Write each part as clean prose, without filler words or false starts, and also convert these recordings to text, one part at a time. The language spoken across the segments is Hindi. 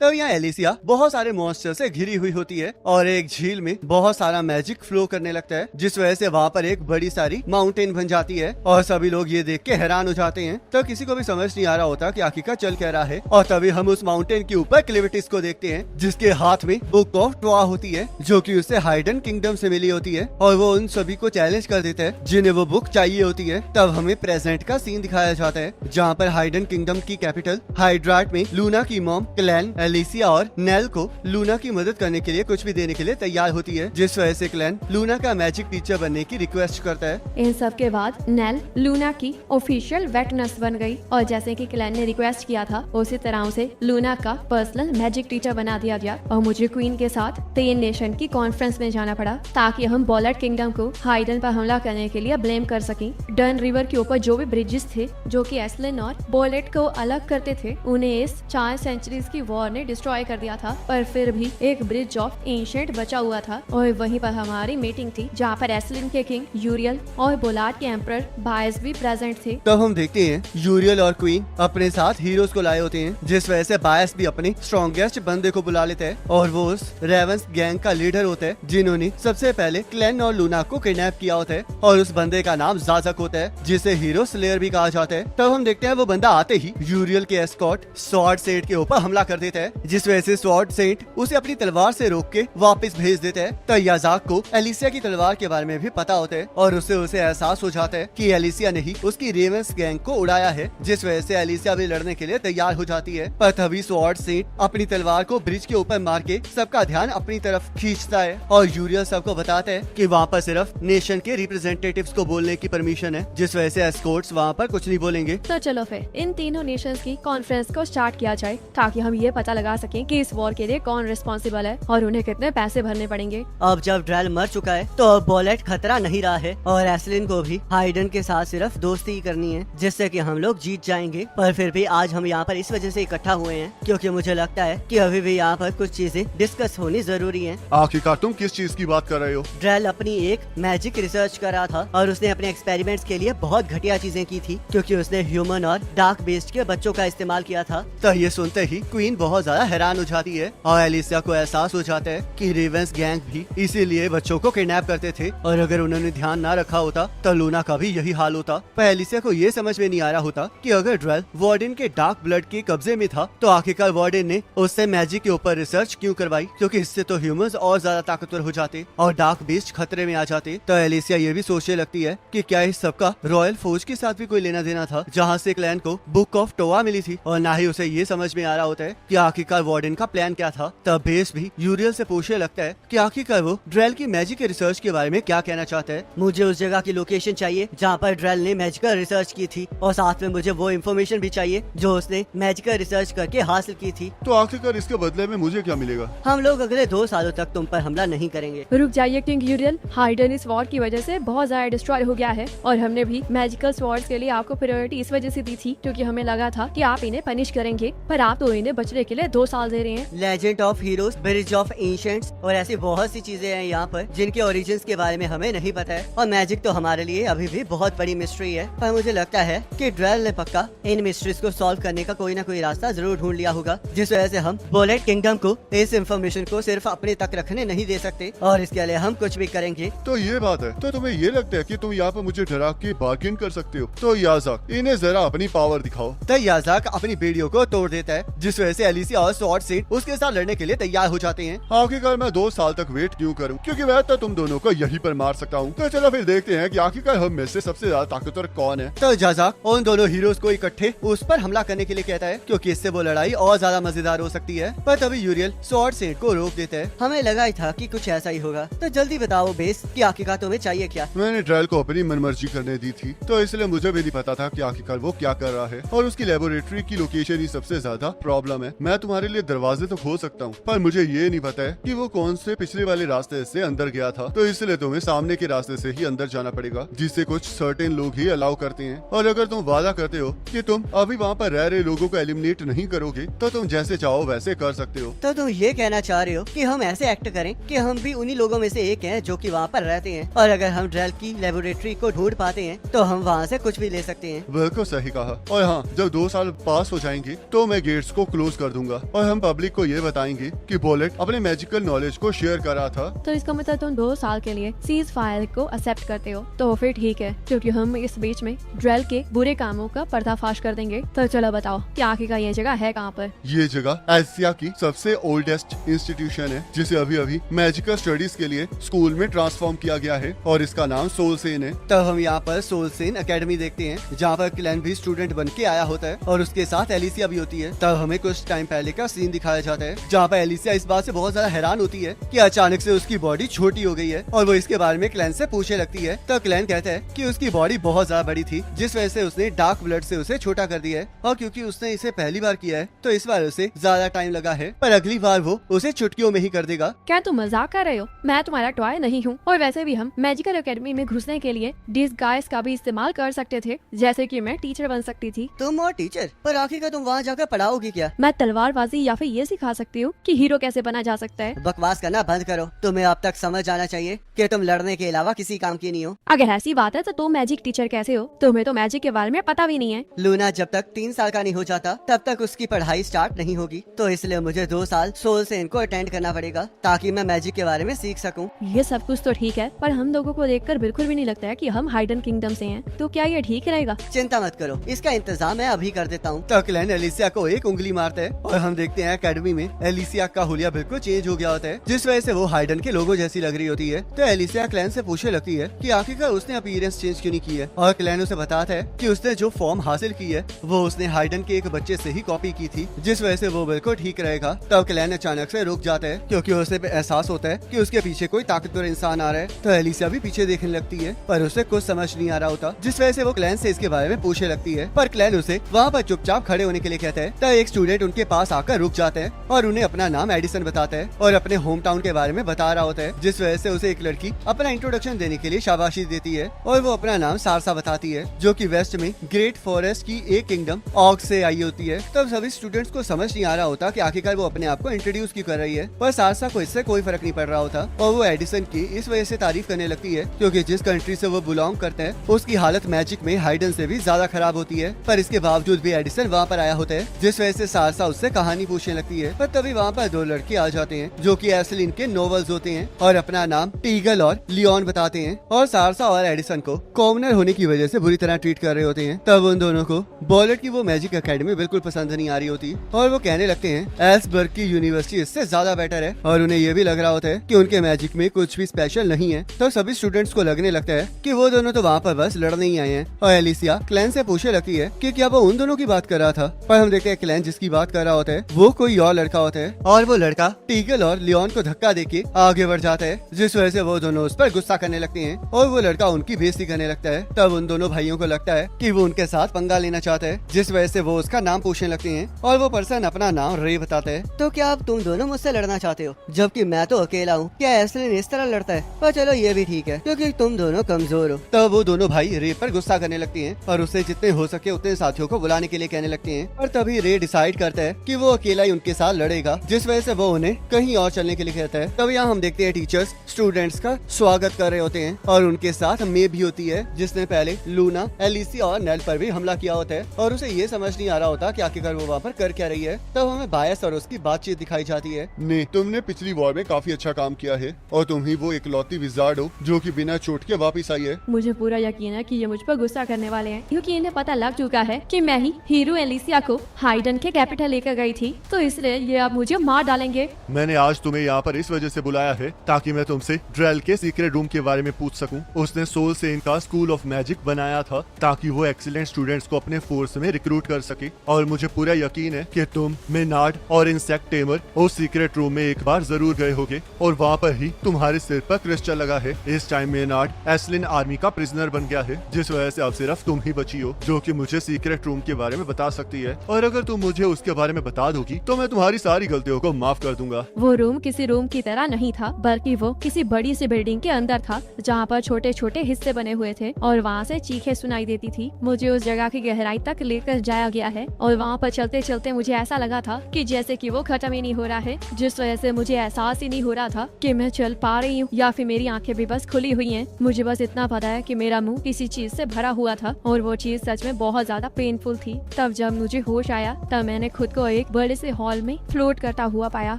तब यहाँ एलिसिया बहुत सारे मॉन्स्टर से घिरी हुई होती है और एक झील में बहुत सारा मैजिक फ्लो करने लगता है, जिस वजह से वहाँ पर एक बड़ी सारी माउंटेन बन जाती है और सभी लोग ये देख के हैरान हो जाते हैं। तो किसी को भी समझ नहीं आ रहा होता कि आखिर चल क्या रहा है। और तभी हम उस माउंटेन के ऊपर क्लेविटिस को देखते हैं, जिसके हाथ में बुक ऑफ टोआ होती है, जो कि उससे हाइडन किंगडम से मिली होती है और वो उन सभी को चैलेंज कर देता है जिन्हें वो बुक चाहिए होती है। तब हमें प्रेजेंट का सीन दिखाया जाता है, जहाँ पर हाइडन किंगडम की कैपिटल हाइड्राट में लूना की मॉम क्लैन, एलिसिया और नेल को लूना की मदद करने के लिए कुछ भी देने के लिए तैयार होती है, जिस वजह से क्लैन लूना का मैजिक टीचर बनने की रिक्वेस्ट करता है। इन सब के बाद नेल लूना की ऑफिशियल वेट नर्स बन गई और जैसे कि क्लैन ने रिक्वेस्ट किया था उसी तरह उसे लूना का पर्सनल मैजिक टीचर बना दिया गया और मुझे क्वीन के साथ 3 नेशन की कॉन्फ्रेंस में जाना पड़ा ताकि हम बॉलेट किंगडम को हाइडन पर हमला करने के लिए ब्लेम कर सकें। डन रिवर के ऊपर जो भी ब्रिजेस थे जो कि एस्लिन और बॉलेट को अलग करते थे, उन्हें इस 4 सेंचुरीज की वॉर ने डिस्ट्रॉय कर दिया था, पर फिर भी एक ब्रिज ऑफ एंशिएंट बचा हुआ था और वहीं पर हमारी मीटिंग थी जहाँ पर एस्लिन के किंग यूरियल और बोलाट के एम्परर बायस भी प्रेजेंट थे। तब हम देखते हैं यूरियल और क्वीन अपने साथ हीरोज को लाए होते हैं, जिस वजह से बायस भी अपने स्ट्रॉन्गेस्ट बंदे को बुला लेता है और वो उस रेवेंस गैंग का लीडर होता है जिन्होंने सबसे पहले क्लैन और लूना को किडनैप किया होता है और उस बंदे का नाम जाजक होता है, जिसे हीरो स्लेयर भी कहा जाता है। तब हम देखते हैं वो बंदा आते ही यूरियल के एस्कॉर्ट स्वॉर्ड सेंट के ऊपर हमला कर देता है, जिस वजह से स्वॉर्ड सेंट उसे अपनी तलवार से रोक के वापस भेज देता है। तो याजाक को एलिसिया की तलवार के बारे में भी पता होता है और उसे एहसास हो जाता है कि एलिसिया ने ही उसकी रेवेंस गैंग को उड़ाया है, जिस वजह से एलिसिया भी लड़ने के लिए तैयार हो जाती है। पर तभी स्वॉर्ड सेंट अपनी तलवार को ब्रिज के ऊपर मार के सबका ध्यान अपनी तरफ खींचता है और यूरियल सबको बताता है कि वहाँ पर सिर्फ नेशन के रिप्रेजेंटेटिव्स को बोलने की परमिशन है, जिस वजह से एस्कॉर्ट्स वहाँ पर कुछ नहीं बोलेंगे। तो चलो फिर इन तीनों नेशंस की कॉन्फ्रेंस को स्टार्ट किया जाए ताकि हम ये पता लगा सकें कि इस वॉर के लिए कौन रिस्पॉन्सिबल है और उन्हें कितने पैसे भरने पड़ेंगे। अब जब ड्रेल मर चुका है तो अब बॉलेट खतरा नहीं रहा है और एस्लिन को भी हाइडन के साथ सिर्फ दोस्ती ही करनी है, जिससे कि हम लोग जीत जाएंगे। पर फिर भी आज हम यहाँ पर इस वजह से इकट्ठा हुए हैं क्योंकि मुझे लगता है कि अभी भी यहाँ पर कुछ चीजें डिस्कस होनी जरूरी है। आखिरकार तुम किस चीज की बात कर रहे हो? ड्रेल अपनी एक मैजिक रिसर्च कर रहा था और उसने अपने एक्सपेरिमेंट्स के लिए बहुत घटिया चीजें की थी क्योंकि उसने ह्यूमन और डार्क बेस्ड के बच्चों का इस्तेमाल किया था। तो ये सुनते ही क्वीन बहुत ज्यादा हैरान हो जाती है और एलिसिया को एहसास हो जाता है कि रेवेंस गैंग भी इसीलिए बच्चों को किडनैप करते थे और अगर उन्होंने ध्यान ना रखा होता तो लूना का भी यही हाल होता। पर एलिसिया को ये समझ में नहीं आ रहा होता कि अगर ड्रेल वार्डन के डार्क ब्लड के कब्जे में था तो आखिरकार वार्डन ने उससे मैजिक के ऊपर रिसर्च क्यों करवाई, क्योंकि इससे तो ह्यूमंस और ज्यादा ताकतवर हो जाते और डार्क बीस्ट खतरे में आ जाते। तो एलिसिया ये भी सोचने लगती है कि क्या इस सबका रॉयल फौज के साथ भी कोई लेना देना था, जहाँ से क्लैन को बुक ऑफ टोआ मिली थी, और ना ही उसे ये समझ में आ रहा होता है कि आखिरकार वार्डन का प्लान क्या था। तब बेस भी यूरियल से पूछने लगता है कि आखिरकार वो ड्रेल की मैजिक के रिसर्च के बारे में क्या कहना चाहता है। मुझे उस जगह की लोकेशन चाहिए जहाँ पर ड्रेल ने मैजिकल रिसर्च की थी और साथ में मुझे वो इन्फॉर्मेशन भी चाहिए जो उसने मैजिकल रिसर्च करके हासिल की थी। तो आखिरकार इसके बदले में मुझे क्या मिलेगा? हम लोग अगले 2 सालों तक तुम पर हमला नहीं करेंगे। रुक जाइए किंग यूरियल, हाइडन इस वॉर की वजह से बहुत ज्यादा डिस्ट्रॉय हो गया है और हमने भी मैजिकल स्वॉर्ड्स के लिए आपको प्रायोरिटी इस वजह से दी थी क्योंकि हमें लगा था कि आप इन्हें पनिश करेंगे, पर आप तो इन्हें बचने के लिए 2 साल दे रहे हैं। Legend of heroes, bridge of ancients और ऐसी बहुत सी चीजें हैं यहाँ पर जिनके ओरिजिन्स के बारे में हमें नहीं पता है और मैजिक तो हमारे लिए अभी भी बहुत बड़ी मिस्ट्री है। पर मुझे लगता है कि ड्रेल ने पक्का इन मिस्ट्रीज को सॉल्व करने का कोई ना कोई रास्ता जरूर ढूंढ लिया होगा, जिस वजह से हम बॉलेट किंगडम को इस इंफॉर्मेशन को सिर्फ अपने तक रखने नहीं दे सकते और इसके लिए हम कुछ भी करेंगे। तो ये बात है, तो तुम्हें ये लगता है कि तुम यहाँ पर मुझे डरा के बार्गेन कर सकते हो? तो याजाक, इन्हें जरा अपनी पावर दिखाओ। तो याजाक अपनी बेड़ियों को तोड़ देता है, जिस वजह से एलिसिया और स्वॉर्ड सेंट उसके साथ लड़ने के लिए तैयार हो जाते हैं। आखिरकार मैं 2 साल तक वेट क्यों करूं? क्योंकि मैं तो तुम दोनों को यहीं पर मार सकता हूं। तो चलो फिर देखते हैं कि आखिरकार हम में से सबसे ज्यादा ताकतवर कौन है। तो याजाक उन दोनों हीरोज को इकट्ठे उस पर हमला करने के लिए कहता है क्योंकि इससे वो लड़ाई और ज्यादा मजेदार हो सकती है। पर तभी यूरियल स्वॉर्ड सेंट को रोक देता है। हमें लगा ही था कि कुछ ऐसा ही होगा, तो जल्दी बताओ बेस कि आखिरकार तुम्हें चाहिए क्या? मैंने ड्रेल को अपनी मनमर्जी करने दी थी, तो इसलिए मुझे भी नहीं पता था कि आखिरकार वो क्या कर रहा है और उसकी लेबोरेटरी की लोकेशन ही सबसे ज्यादा प्रॉब्लम है। मैं तुम्हारे लिए दरवाजे तो खोल सकता हूँ, पर मुझे ये नहीं पता है कि वो कौन से पिछले वाले रास्ते से अंदर गया था, तो इसलिए तुम्हें सामने के रास्ते से ही अंदर जाना पड़ेगा, जिससे कुछ सर्टेन लोग ही अलाउ करते हैं। और अगर तुम वादा करते हो कि तुम अभी वहाँ पर रह रहे लोगों को एलिमिनेट नहीं करोगे, तो तुम जैसे चाहो वैसे कर सकते हो। तो तुम ये कहना चाह रहे हो कि हम ऐसे एक्ट करें कि हम भी उन्हीं लोगों में से एक हैं जो कि वहाँ पर रहते हैं, और अगर हम ड्रेल की लेबोरेटरी को ढूंढ पाते हैं तो हम वहाँ से कुछ भी ले सकते हैं। बिल्कुल सही कहा। और हाँ, जब 2 साल पास हो जाएंगे तो मैं गेट्स को क्लोज कर दूंगा दूंगा और हम पब्लिक को ये बताएंगे कि बुलेट अपने मैजिकल नॉलेज को शेयर करा था। तो इसका मतलब तुम 2 साल के लिए सीज फायर को एक्सेप्ट करते हो। तो फिर ठीक है, क्योंकि हम इस बीच में ड्रेल के बुरे कामों का पर्दाफाश कर देंगे। तो चलो बताओ कि आखिर का ये जगह है कहाँ पर? ये जगह एशिया की सबसे ओल्डेस्ट इंस्टीट्यूशन है, जिसे अभी अभी मैजिकल स्टडीज के लिए स्कूल में ट्रांसफॉर्म किया गया है और इसका नाम सोल सेन है। तब हम यहाँ पर सोल सेन एकेडमी देखते हैं, जहाँ पर क्लैन भी स्टूडेंट बन के आया होता है और उसके साथ एलिसिया भी होती है। तब हमें कुछ टाइम पहले का सीन दिखाया जाता है, जहाँ पर एलिसिया इस बात से बहुत ज्यादा हैरान होती है कि अचानक से उसकी बॉडी छोटी हो गई है और वो इसके बारे में क्लैन से पूछने लगती है। तो क्लैन कहता है कि उसकी बॉडी बहुत ज्यादा बड़ी थी, जिस वजह से उसने डार्क ब्लड से उसे छोटा कर दिया है, और क्योंकि उसने इसे पहली बार किया है तो इस बार उसे ज्यादा टाइम लगा है, पर अगली बार वो उसे चुटकियों में ही कर देगा। क्या तुम मजाक कर रहे हो? मैं तुम्हारा टॉय नहीं हूँ। और वैसे भी हम मैजिकल एकेडमी में घुसने के लिए डिसगाइज का भी इस्तेमाल कर सकते थे, जैसे कि मैं टीचर बन सकती थी। तुम और टीचर, पर आखिर का तुम वहाँ जाकर पढ़ाओगी क्या? मैं तलवारबाजी या फिर ये सिखा सकती हूँ कि हीरो कैसे बना जा सकता है। बकवास करना बंद करो। तुम्हें अब तक समझ जाना चाहिए कि तुम लड़ने के अलावा किसी काम की नहीं हो। अगर ऐसी बात है तो तुम मैजिक टीचर कैसे हो? तुम्हें तो मैजिक के बारे में पता भी नहीं है। लूना जब तक 3 साल का नहीं हो जाता तब तक उसकी पढ़ाई स्टार्ट नहीं होगी, तो इसलिए मुझे 2 साल सोल से इनको अटेंड करना पड़ेगा ताकि मैं मैजिक के बारे में सीख सकूं। ये सब कुछ तो ठीक है, पर हम लोगों को देखकर बिल्कुल भी नहीं लगता है कि हम हाइडन किंगडम से हैं। तो क्या ये ठीक रहेगा? चिंता मत करो, इसका इंतजाम मैं अभी कर देता हूँ। तो क्लैन एलिसिया को एक उंगली मारता है और हम देखते हैं एकेडमी में एलिसिया का हुलिया बिल्कुल चेंज हो गया होता है, जिस वजह से वो हाइडन के लोगों जैसी लग रही होती है। तो एलिसिया क्लैन से पूछने लगती है कि आखिरकार उसने अपीयरेंस चेंज क्यों नहीं की है, और क्लैन उसे बताता है कि उसने जो फॉर्म हासिल की है वो उसने हाइडन के एक बच्चे से ही कॉपी की थी, जिस वजह से वो बिल्कुल ठीक रहेगा। तब क्लैन अचानक से रुक जाता है क्योंकि उसे एहसास होता है कि उसके पीछे कोई ताकतवर इंसान आ रहा है। तो एलिसिया भी पीछे देखने लगती है, पर उसे कुछ समझ नहीं आ रहा होता, जिस वजह से वो क्लैन से इसके बारे में पूछने लगती है। पर क्लैन उसे वहाँ पर चुपचाप खड़े होने के लिए कहता है। तब एक स्टूडेंट उनके पास आकर रुक जाता है और उन्हें अपना नाम एडिसन बताता है और अपने होम टाउन के बारे में बता रहा होता है, जिस वजह से उसे एक लड़की अपना इंट्रोडक्शन देने के लिए शाबाशी देती है और वो अपना नाम सारसा बताती है, जो कि वेस्ट में ग्रेट फॉरेस्ट की एक किंगडम ऑग से आई होती है। तब सभी स्टूडेंट्स को समझ नहीं आ रहा होता कि आखिरकार वो अपने आप को इंट्रोड्यूस क्यों कर रही है, पर सारसा को इससे कोई फर्क नहीं पड़ रहा होता और वो एडिसन की इस वजह से तारीफ करने लगती है क्योंकि जिस कंट्री से वो बिलोंग करते हैं उसकी हालत मैजिक में हाइडन से भी ज्यादा खराब होती है। पर इसके बावजूद भी एडिसन वहाँ पर आया होता है, जिस वजह से सारसा उससे कहानी पूछने लगती है। पर तभी वहाँ पर 2 लड़के आ जाते हैं जो कि एस्लिन के नोवेल्स होते हैं और अपना नाम टीगल और लियोन बताते हैं, और सारसा और एडिसन को कॉमनर होने की वजह से बुरी तरह ट्रीट कर रहे होते हैं। तब उन दोनों को बुलेट की वो मैजिक एकेडमी बिल्कुल पसंद नहीं आ रही होती और वो कहने लगते हैं एल्सबर्ग की यूनिवर्सिटी इससे ज्यादा बेटर है, और उन्हें ये भी लग रहा होता है कि उनके मैजिक में कुछ भी स्पेशल नहीं है। तो सभी स्टूडेंट्स को लगने लगता है कि वो दोनों तो वहाँ पर बस लड़ने ही आए हैं, और एलिसिया क्लैन से पूछने लगती है कि क्या वो उन दोनों की बात कर रहा था। पर हम देखते हैं क्लैन जिसकी बात कर रहा होता है वो कोई और लड़का होता है, और वो लड़का टीगल और लियोन को धक्का देके आगे बढ़ जाता है, जिस वजह से वो दोनों उस पर गुस्सा करने लगते हैं और वो लड़का उनकी बेइज्जती करने लगता है। तब उन दोनों भाइयों को लगता है कि वो उनके साथ पंगा लेना चाहता है, जिस वजह से वो उसका नाम पूछने लगते हैं और वो पर्सन अपना नाम रे बताता है। तो क्या अब तुम दोनों मुझसे लड़ना चाहते हो, जबकि मैं तो अकेला हूँ? क्या एस्लिन इस तरह लड़ता है? पर चलो ये भी ठीक है क्योंकि तुम दोनों कमजोर हो। तब वो दोनों भाई रे पर गुस्सा करने लगते हैं और उससे जितने हो सके उतने साथियों को बुलाने के लिए कहने लगते हैं। और तभी रे डिसाइड करता है कि वो अकेला ही उनके साथ लड़ेगा, जिस वजह से वो उन्हें कहीं और चलने के लिए कहता है। तब यहाँ हम देखते हैं टीचर्स स्टूडेंट्स का स्वागत कर रहे होते हैं और उनके साथ मे भी होती है, जिसने पहले लूना, एलिसिया और नेल पर भी हमला किया होता है और उसे ये समझ नहीं आ रहा होता कि आखिरकार वो वहाँ पर कर क्या रही है। तब हमें बायस और उसकी बातचीत दिखाई जाती है। ने तुमने पिछली वॉर में काफी अच्छा काम किया है और तुम ही वो इकलौती विजार्ड हो जो कि बिना चोट के वापस आई है। मुझे पूरा यकीन है कि ये मुझ पर गुस्सा करने वाले हैं, क्योंकि इन्हें पता लग चुका है कि मैं ही हीरो एलिसिया को हाइडन के कैपिटल लेकर गई थी, तो इसलिए ये अब मुझे मार डालेंगे। मैंने आज तुम्हें यहाँ पर इस वजह से बुलाया है ताकि मैं तुमसे ड्रेल के सीक्रेट रूम के बारे में पूछ सकूं। उसने सोल से इनका स्कूल ऑफ मैजिक बनाया था ताकि वो एक्सीलेंट स्टूडेंट्स को अपने फोर्स में रिक्रूट कर सके, और मुझे पूरा यकीन है कि तुम, मेनार्ड और इंसेक्ट टेमर उस सीक्रेट रूम में एक बार जरूर गए होगे और वहाँ पर ही तुम्हारे सिर पर क्रिस्टल लगा है। इस टाइम मेनार्ड एस्लिन आर्मी का प्रिजनर बन गया है, जिस वजह से अब सिर्फ तुम ही बची हो जो कि मुझे सीक्रेट रूम के बारे में बता सकती है, और अगर तुम मुझे उसके बारे में बता दोगी तो मैं तुम्हारी सारी गलतियों को माफ कर दूंगा। वो रूम किसी रूम की तरह नहीं था, बल्कि वो किसी बड़ी सी बिल्डिंग के अंदर था जहाँ पर छोटे छोटे हिस्से बने हुए थे और वहाँ से चीखें सुनाई देती थी। मुझे उस जगह की गहराई तक लेकर जाया गया है और वहाँ पर चलते चलते मुझे ऐसा लगा था कि जैसे कि वो खत्म ही नहीं हो रहा है, जिस वजह से मुझे एहसास ही नहीं हो रहा था कि मैं चल पा रही हूँ या फिर मेरी आंखें भी बस खुली हुई हैं। मुझे बस इतना पता है कि मेरा मुंह किसी चीज से भरा हुआ था और वो चीज सच में बहुत ज्यादा पेनफुल थी। तब जब मुझे होश आया तब मैंने खुद को एक बड़े से हॉल में फ्लोट करता हुआ पाया।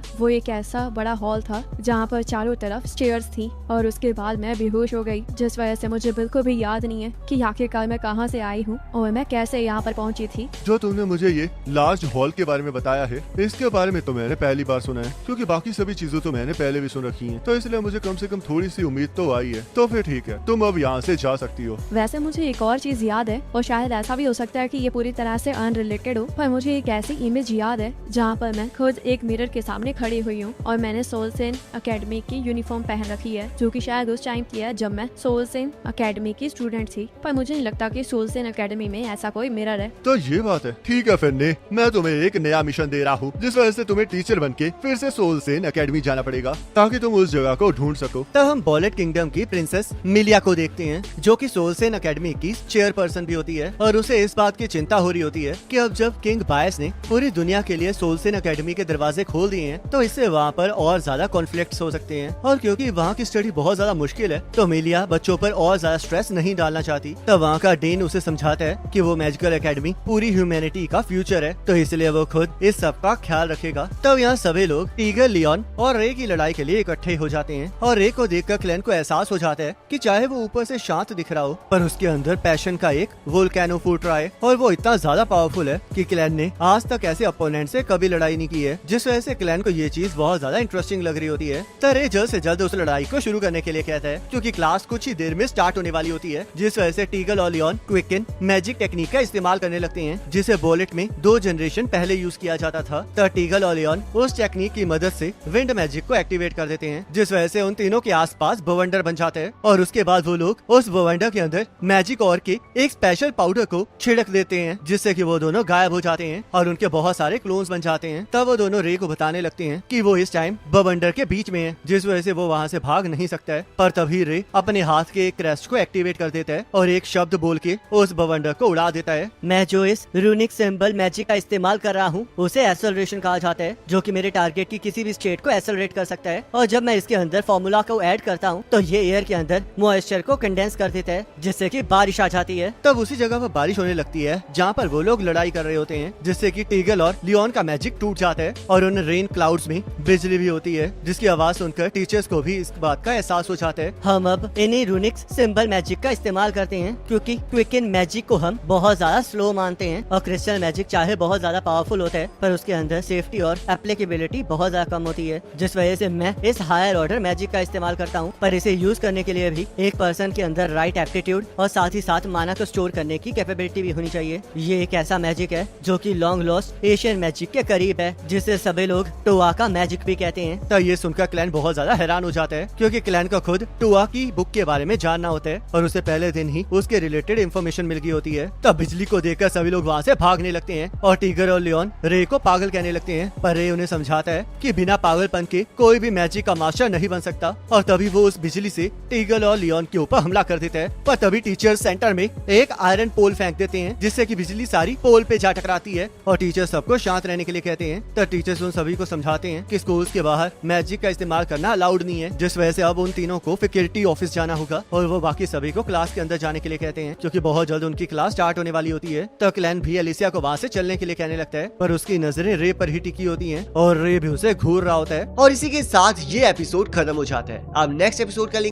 वो एक ऐसा बड़ा हॉल था जहाँ पर चारों तरफ स्टेयर्स थी और उसके बाद मैं बेहोश हो गई, जिस वजह से मुझे बिल्कुल भी याद नहीं है कि आखिरकार मैं कहाँ से आई हूँ और मैं कैसे यहाँ पर पहुँची थी। जो तुमने मुझे ये लार्ज हॉल के बारे में बताया है, इसके बारे में तो मैंने पहली बार सुना है, क्योंकि बाकी सभी चीजें तो मैंने पहले भी सुन रखी हैं, तो इसलिए मुझे कम से कम थोड़ी सी उम्मीद तो आई है। तो फिर ठीक है, तुम अब यहाँ से जा सकती हो। वैसे मुझे एक और चीज याद है और शायद ऐसा भी हो सकता है कि ये पूरी तरह से अनरिलेटेड हो, पर मुझे एक ऐसी इमेज याद है जहाँ पर मैं खुद एक मिरर के सामने खड़ी हुई हूँ और मैंने सोलसेन एकेडमी की यूनिफॉर्म पहन रखी है, जो कि शायद उस टाइम की है जब मैं सोलसेन एकेडमी की स्टूडेंट थी। पर मुझे नहीं लगता कि सोलसेन एकेडमी में ऐसा कोई मिरर है। तो ये बात है, ठीक है फिर ने, मैं तुम्हें एक नया मिशन दे रहा हूँ, जिस वजह से तुम्हें टीचर बनके फिर से सोलसेन एकेडमी जाना पड़ेगा ताकि तुम उस जगह को ढूंढ सको। तब हम बॉलेट किंगडम की प्रिंसेस मिलिया को देखते हैं, जो कि सोलसेन एकेडमी की चेयरपर्सन भी होती है और उसे इस बात की चिंता हो रही होती है कि अब जब किंग बायस ने पूरी दुनिया के लिए सोलसेन एकेडमी के दरवाजे खोल दिए हैं, तो इससे वहाँ पर और ज्यादा कॉन्फ्लिक्ट्स हो सकते हैं, और क्योंकि वहाँ की स्टडी बहुत ज्यादा मुश्किल है, तो मिलिया बच्चों पर और ज्यादा स्ट्रेस नहीं डालना चाहती। तब वहाँ का डीन उसे समझाता है कि वो मैजिकल एकेडमी पूरी ह्यूमैनिटी का फ्यूचर है, तो इसलिए वो खुद इस सब का ख्याल रखेगा। तब यहाँ सभी लोग टीगर, लियोन और रे की लड़ाई के लिए इकट्ठे हो जाते हैं और रे को देखकर क्लैन को एहसास हो जाता है कि चाहे वो ऊपर से शांत दिख रहा हो, पर उसके अंदर पैशन का एक वोल्केनो फूट रहा है और वो इतना ज्यादा पावरफुल है कि क्लैन ने आज तक ऐसे अपोनेंट से कभी लड़ाई नहीं की है, जिस वजह से क्लैन को ये चीज बहुत ज्यादा इंटरेस्टिंग लग रही होती है। तो रे जल्द से जल्द उस लड़ाई को शुरू करने के लिए कहता है, क्योंकि क्लास कुछ ही देर में स्टार्ट होने वाली होती है, जिस वजह से टीगल और लियोन क्विकन मैजिक टेक्निक का इस्तेमाल करने लगते हैं, जिसे बॉलेट में 2 जनरेशन पहले यूज किया जाता था। तो टीगल और लियोन उस टेक्निक की मदद से विंड मैजिक को एक्टिवेट कर देते हैं, जिस वजह से उन तीनों के आसपास बवंडर बन जाते हैं और उसके बाद वो लोग उस बवंडर के अंदर मैजिक और के एक स्पेशल पाउडर को छिड़क देते हैं, जिससे कि वो दोनों गायब हो जाते हैं और उनके बहुत सारे क्लोन्स बन जाते हैं। तब वो दोनों रे को बताने लगते हैं कि वो इस टाइम बवंडर के बीच में है, जिस वजह से वो वहाँ से भाग नहीं सकता है। पर तभी रे अपने हाथ के एक क्रेस्ट को एक्टिवेट कर देता है और एक शब्द बोल के उस बवंडर को उड़ा देता है। मैं जो इस रूनिक सिंबल मैजिक का इस्तेमाल कर रहा हूँ उसे एक्सेलरेशन कहा जाता है, जो कि मेरे टारगेट की किसी भी स्टेट को एक्सेलरेट कर सकता है, और जब मैं इसके अंदर फॉर्मूला को ऐड करता हूँ तो ये एयर के अंदर मॉइस्चर को कंडेंस कर देता है, जिससे कि बारिश आ जाती है। तब उसी जगह पर बारिश होने लगती है जहाँ पर वो लोग लड़ाई कर रहे होते हैं, जिससे कि टीगल और लियोन का मैजिक टूट जाता है और उन रेन क्लाउड्स में बिजली भी होती है, जिसकी आवाज सुनकर टीचर्स को भी इस बात का एहसास हो जाता है। हम अब इन्हीं रूनिक सिंबल मैजिक का इस्तेमाल करते हैं, क्योंकि क्विकन मैजिक को हम बहुत ज्यादा स्लो मानते हैं और क्रिस्टल मैजिक चाहे बहुत ज्यादा पावरफुल होता है, पर उसके अंदर सेफ्टी और एप्लीकेबिलिटी बहुत ज्यादा कम होती है, जिस वजह से मैं इस हायर ऑर्डर मैजिक का इस्तेमाल करता हूँ। पर इसे यूज करने के लिए भी एक पर्सन के अंदर राइट एप्टीट्यूड और साथ ही साथ माना को स्टोर करने की कैपेबिलिटी भी होनी चाहिए। ये एक ऐसा मैजिक है जो कि लॉन्ग लॉस्ट एशियन मैजिक के करीब है, जिसे सभी लोग टोआ का मैजिक भी कहते हैं। तो ये सुनकर क्लैन बहुत ज्यादा हैरान हो जाता है, क्योंकि क्लैन को खुद टोआ की बुक के बारे में जानना होता है और उसे पहले दिन ही उसके रिलेटेड इन्फॉर्मेशन मिल गई होती है। तब बिजली को देखकर सभी लोग वहाँ से भागने लगते हैं और टीगर और लियोन रे को पागल कहने लगते हैं, पर रे उन्हें समझाता है कि बिना पागलपन के कोई भी मैजिक का मास्टर नहीं बन सकता, और तभी वो उस बिजली से टीगर और लियोन के ऊपर हमला कर देता है। पर तभी टीचर सेंटर में एक आयरन पोल फेंक देते हैं, जिससे कि बिजली सारी पोल पे जा टकराती है और टीचर सबको शांत रहने के लिए कहते हैं। तो टीचर्स उन सभी को समझाते हैं कि स्कूल्स के बाहर मैजिक का इस्तेमाल करना अलाउड नहीं है, जिस वजह से अब उन तीनों को फैकल्टी ऑफिस जाना होगा और वो बाकी सभी को क्लास के अंदर जाने के लिए कहते हैं, क्योंकि बहुत जल्द उनकी क्लास स्टार्ट होने वाली होती है। तो क्लैन भी एलिसिया को वहाँ से चलने के लिए कहने लगता है, पर उसकी नजरें रे पर ही टिकी होती हैं और रे भी उसे घूर रहा होता है। और इसी के साथ ये एपिसोड खत्म हो जाता है। अब नेक्स्ट एपिसोड का लिंक